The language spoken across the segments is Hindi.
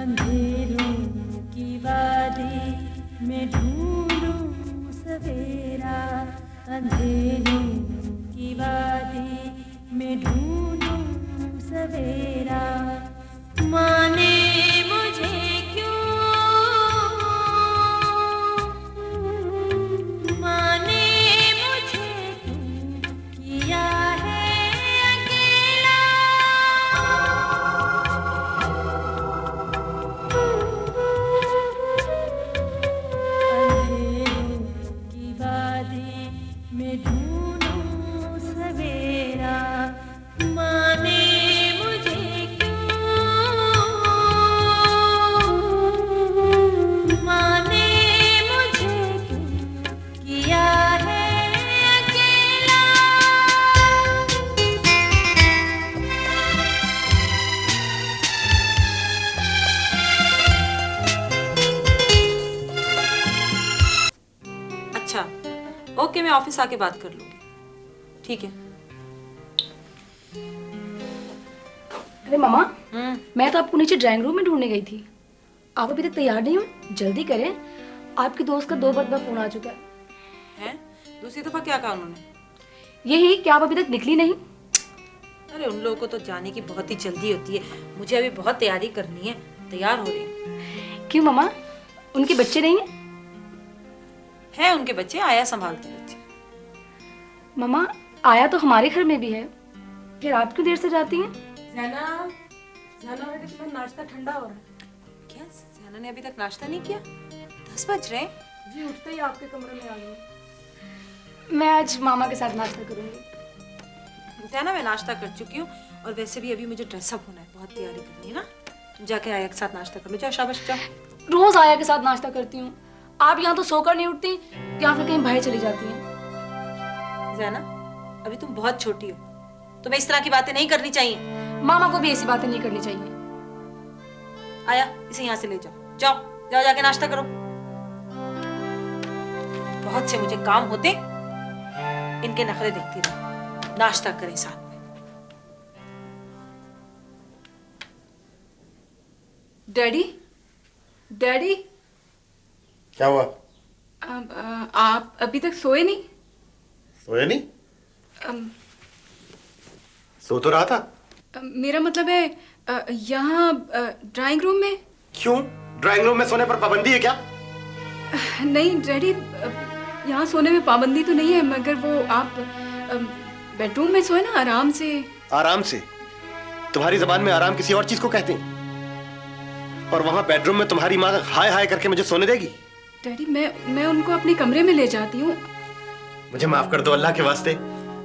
अंधेरों की वादी में ढूंढूं सवेरा, अंधेरों की वादी में ढूंढूं सवेरा। माने मुझे क्यों, माने मुझे क्यों किया है अकेला। अंधेरों की वादी में ढूंढूं सवेरा, माने मुझे क्यों, माने मुझे क्यों किया है अकेला। अच्छा, ओके, मैं ऑफिस आके बात कर लूंगी। ठीक है। अरे मामा, मैं तो आपको नीचे ड्राइंग रूम में ढूंढने गई थी। आप अभी तक तैयार नहीं हो, जल्दी करें। आपके दोस्त का 2 बार फोन आ चुका है। हैं? दूसरी दफा क्या कहा उन्होंने? यही कि आप अभी तक निकली नहीं। अरे उन लोगों को तो जाने की बहुत ही जल्दी होती है, मुझे अभी बहुत तैयारी करनी है। तैयार हो रही हूँ। क्यों मामा, उनके बच्चे नहीं हैं? है उनके बच्चे, आया संभालते हैं बच्चे। मामा, आया तो हमारे घर में भी है, फिर आप क्यों देर से जाती हैं? ज़ैना, ज़ैना बेटा, तुम्हारा नाश्ता ठंडा हो रहा है। क्या ज़ैना ने अभी तक नाश्ता नहीं किया? 10 बज रहे हैं। जी, उठते ही आपके कमरे में आ गई। मैं आज मामा के साथ नाश्ता करूंगी। ज़ैना, मैं नाश्ता कर चुकी हूँ और वैसे भी अभी मुझे ड्रेसअप होना है, बहुत तैयारी करनी है ना। तुम जाके आया के साथ नाश्ता कर लो, जाओ, शाबाश, जाओ। रोज आया के साथ नाश्ता करती हूँ, आप यहाँ तो सोकर नहीं उठती, या फिर कहीं बाहर चली जाती हैं। ज़ैना, अभी तुम बहुत छोटी हो, तुम्हें इस तरह की बातें नहीं करनी चाहिए। मामा को भी ऐसी बातें नहीं करनी चाहिए। आया, इसे यहाँ से ले जाओ, जाओ जाओ, जाके नाश्ता करो। बहुत से मुझे काम होते, इनके नखरे देखती रहो। नाश्ता करें साथ में। डैडी, डैडी, क्या हुआ? आप अभी तक सोए नहीं? सोए नहीं? अम, सो तो रहा था। मेरा मतलब है यहाँ ड्राइंग रूम में। क्यों? ड्राइंग रूम में सोने पर पाबंदी है क्या? नहीं डैडी, यहाँ सोने में पाबंदी तो नहीं है, मगर वो आप बेडरूम में सोए ना आराम से। आराम से? तुम्हारी जबान में आराम किसी और चीज को कहते हैं, और वहां बेडरूम में तुम्हारी माँ हाय हाय करके मुझे सोने देगी? डैडी, मैं उनको अपने कमरे में ले जाती हूँ। मुझे माफ कर दो, अल्लाह के वास्ते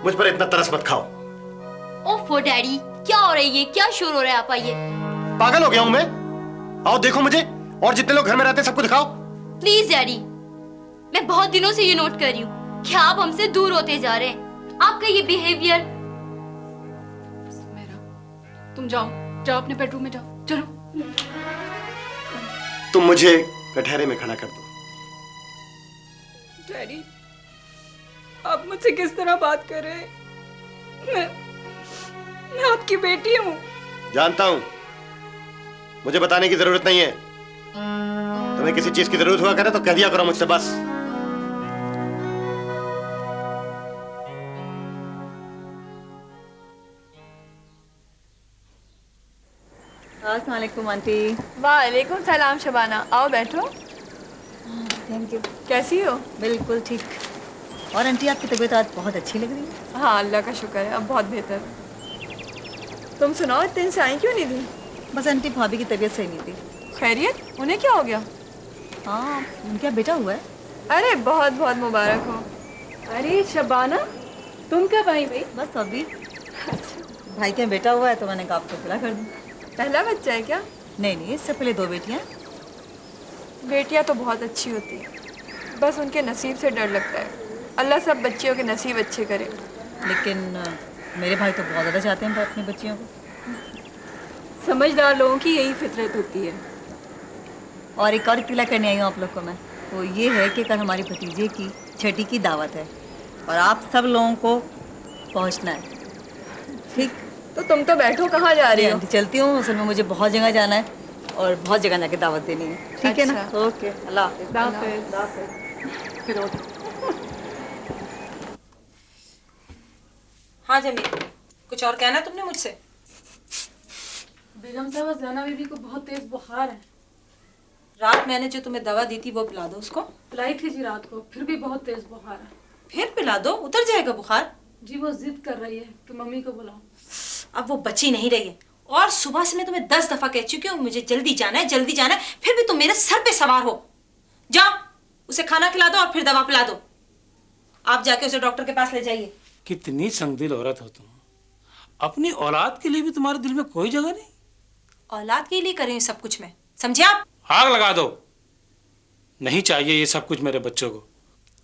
मुझ पर इतना तरस मत खाओ। ओफो डैडी, क्या हो रही है, क्या शोर हो रहा है? आप आइए। पागल हो गया हूं मैं? आओ देखो मुझे, और जितने लोग घर में रहते हैं सबको दिखाओ। प्लीज डैडी, मैं बहुत दिनों से ये नोट कर रही हूँ कि आप हमसे दूर होते जा रहे हैं। आपका ये बिहेवियर। तुम जाओ, जाओ अपने बेडरूम में जाओ, चलो। तुम मुझे कटहरे में खड़ा कर दो। डैडी, आप मुझसे किस तरह बात कर रहे हैं? मैं आपकी बेटी हूँ। जानता हूं, मुझे बताने की जरूरत नहीं है। तुम्हें किसी चीज की जरूरत हुआ करे तो कह दिया करो मुझसे, बस। अस्सलाम वालेकुम आंटी। वालेकुम सलाम शबाना, आओ बैठो। Thank you. कैसी हो? बिल्कुल ठीक। और आंटी, आपकी तबीयत आज बहुत अच्छी लग रही है। हाँ, अल्लाह का शुक्र है, अब बहुत बेहतर। तुम सुनाओ, इतने दिन से आई क्यों नहीं थी? बस आंटी, भाभी की तबीयत सही नहीं थी। खैरियत? उन्हें क्या हो गया? हाँ, उनका बेटा हुआ है। अरे बहुत बहुत मुबारक हो। अरे शबाना, तुम कब आई भाई? बस अभी। भाई का बेटा हुआ है तो मैंने कहा आपको बुला कर दूँ। पहला बच्चा है क्या? नहीं, इससे पहले 2 बेटियाँ। बेटियाँ तो बहुत अच्छी होती है, बस उनके नसीब से डर लगता है। अल्लाह सब बच्चियों के नसीब अच्छे करे। लेकिन मेरे भाई तो बहुत ज़्यादा चाहते हैं अपनी बच्चियों को। समझदार लोगों की यही फितरत होती है। और एक और इत्तला करने आई हूँ आप लोग को मैं, वो ये है कि कल हमारी भतीजे की छठी की दावत है और आप सब लोगों को पहुँचना है। ठीक? तो तुम तो बैठो, कहाँ जा रही हो? चलती हूँ, असल में मुझे बहुत जगह जाना है। और बहुत जगह जाके दावत देनी है, ठीक है ना? ओके, अल्लाह हाफिज़। फिर हाँ जमील, कुछ और कहना तुमने मुझसे? बेगम साहब, ज़ैना बीबी को बहुत तेज बुखार है। रात मैंने जो तुम्हें दवा दी थी वो पिला दो उसको। पिलाई थी जी रात को, फिर भी बहुत तेज बुखार है। फिर पिला दो, उतर जाएगा बुखार। जी वो जिद कर रही है कि मम्मी को बुलाओ। अब वो बची नहीं रही है, और सुबह से मैं तुम्हें 10 दफा कह चुकी हूँ मुझे जल्दी जाना है, जल्दी जाना है, फिर भी तुम मेरे सर पे सवार हो। जाओ उसे खाना खिला दो और फिर दवा पिला दो। आप जाके उसे डॉक्टर के पास ले जाइए। कितनी संगदिल औरत हो तुम। अपनी औलाद के लिए भी तुम्हारे दिल में कोई जगह नहीं। औलाद के लिए कर रही हूँ सब कुछ मैं, समझे आप? आग लगा दो, नहीं चाहिए ये सब कुछ मेरे बच्चों को।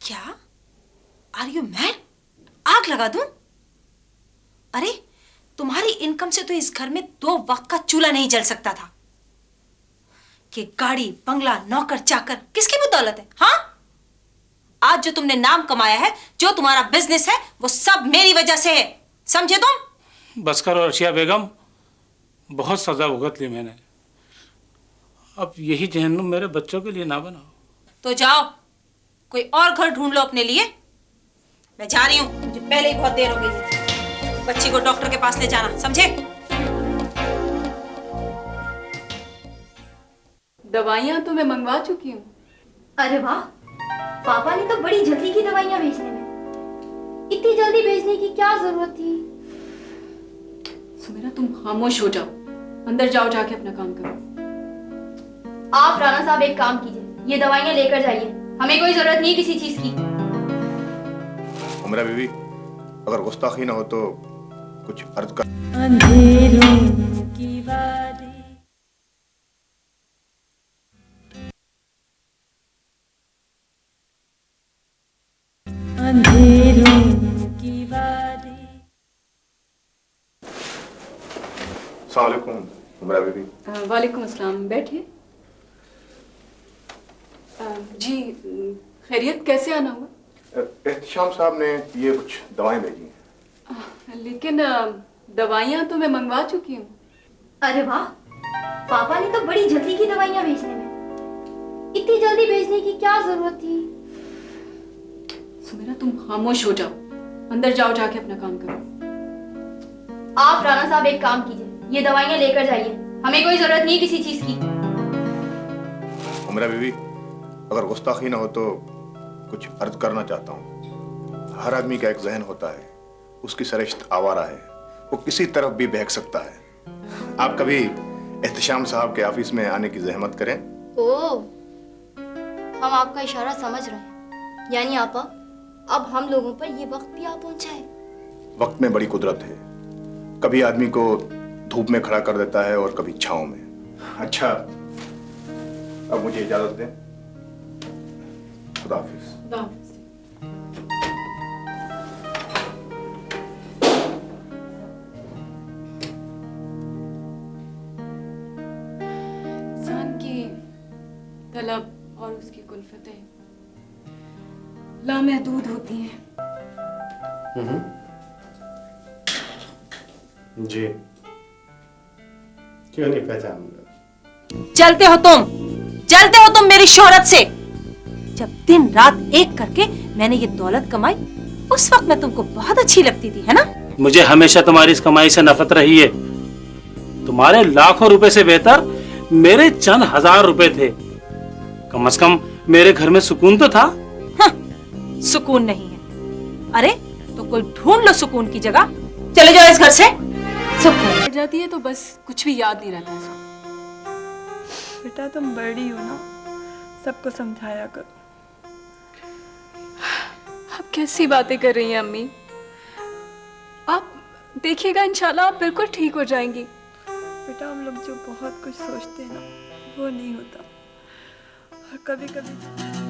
क्या? Are you mad? आग लगा दूं? अरे तुम्हारी इनकम से तो इस घर में 2 वक्त का चूल्हा नहीं जल सकता था। कि गाड़ी बंगला नौकर चाकर किसकी बदौलत है? हाँ, आज जो तुमने नाम कमाया है, जो तुम्हारा बिजनेस है, वो सब मेरी वजह से है, समझे तुम? बस करो अर्शिया बेगम, बहुत सजा भुगत ली मैंने। अब यही जहन्नुम मेरे बच्चों के लिए ना बनाओ। तो जाओ कोई और घर ढूंढ लो अपने लिए। मैं जा रही हूँ, मुझे पहले ही बहुत देर हो गई है। बच्ची को डॉक्टर के पास ले जाना, समझे? दवाइयाँ तो मैं मंगवा चुकी हूँ। अरे वाह, पापा ने तो बड़ी जल्दी की दवाइयाँ भेजने में। इतनी जल्दी भेजने की क्या जरूरत थी? सुमेरा तुम खामोश हो जाओ, अंदर जाओ, जाके अपना काम करो। आप राणा साहब एक काम कीजिए, ये दवाइयाँ लेकर जाइए, हमें कोई जरूरत नहीं किसी चीज की। उमरा बीवी, अगर गुस्ताखी ना हो तो कुछ अर्ज कर। अंधेरों की वादी, अंधेरों की वादी। अस्सलाम वालेकुम उमरा बीवी। वालेकुम अस्सलाम, बैठिए। जी खैरियत, कैसे आना हुआ? एहतिशाम साहब ने ये कुछ दवाएं भेजी हैं। लेकिन दवाइयाँ तो मैं मंगवा चुकी हूँ। अरे वाह, पापा ने तो बड़ी जल्दी की दवाइयाँ भेजने में। इतनी जल्दी भेजने की क्या जरूरत थी? सुमेरा तुम खामोश हो जाओ, अंदर जाओ, जाके अपना काम करो। आप राणा साहब एक काम कीजिए, ये दवाइयाँ लेकर जाइए, हमें कोई जरूरत नहीं किसी चीज की। उमरा बीवी, अगर गुस्ताखी ना हो तो कुछ अर्ज करना चाहता हूँ। हर आदमी का एक जहन होता है, उसकी सरश्त आवारा है, वो किसी तरफ भी बहक सकता है। आप कभी एहतिशाम साहब के ऑफिस में आने की जहमत करें। ओह, हम आपका इशारा समझ रहे हैं, यानी आपा अब हम लोगों पर ये वक्त भी आ पहुंचा है। वक्त में बड़ी कुदरत है, कभी आदमी को धूप में खड़ा कर देता है और कभी छांव में। अच्छा, अब मुझे इजाजत दें। खुदा हाफिज। इंसान की तलब और उसकी कुल्फतें लामहदूद होती हैं। जी, क्यों नहीं पहचानूंगा? जलते हो तुम मेरी शोहरत से। जब दिन रात एक करके मैंने ये दौलत कमाई, उस वक्त मैं तुमको बहुत अच्छी लगती थी, है ना? मुझे हमेशा तुम्हारी इस कमाई से नफरत रही है। तुम्हारे लाखों रुपए से बेहतर मेरे चंद हजार रुपए थे। कम से कम मेरे घर में सुकून तो था। सुकून नहीं है? अरे तो कोई ढूंढ लो सुकून की जगह, चले जाओ इस घर से। सुकून बढ़ जाती है तो बस कुछ भी याद नहीं रहता है। बेटा तुम बड़ी हो ना, सबको समझाया करो। आप कैसी बातें कर रही हैं अम्मी? आप देखिएगा, इंशाल्लाह आप बिल्कुल ठीक हो जाएंगी। बेटा हम लोग जो बहुत कुछ सोचते हैं ना, वो नहीं होता। और कभी कभी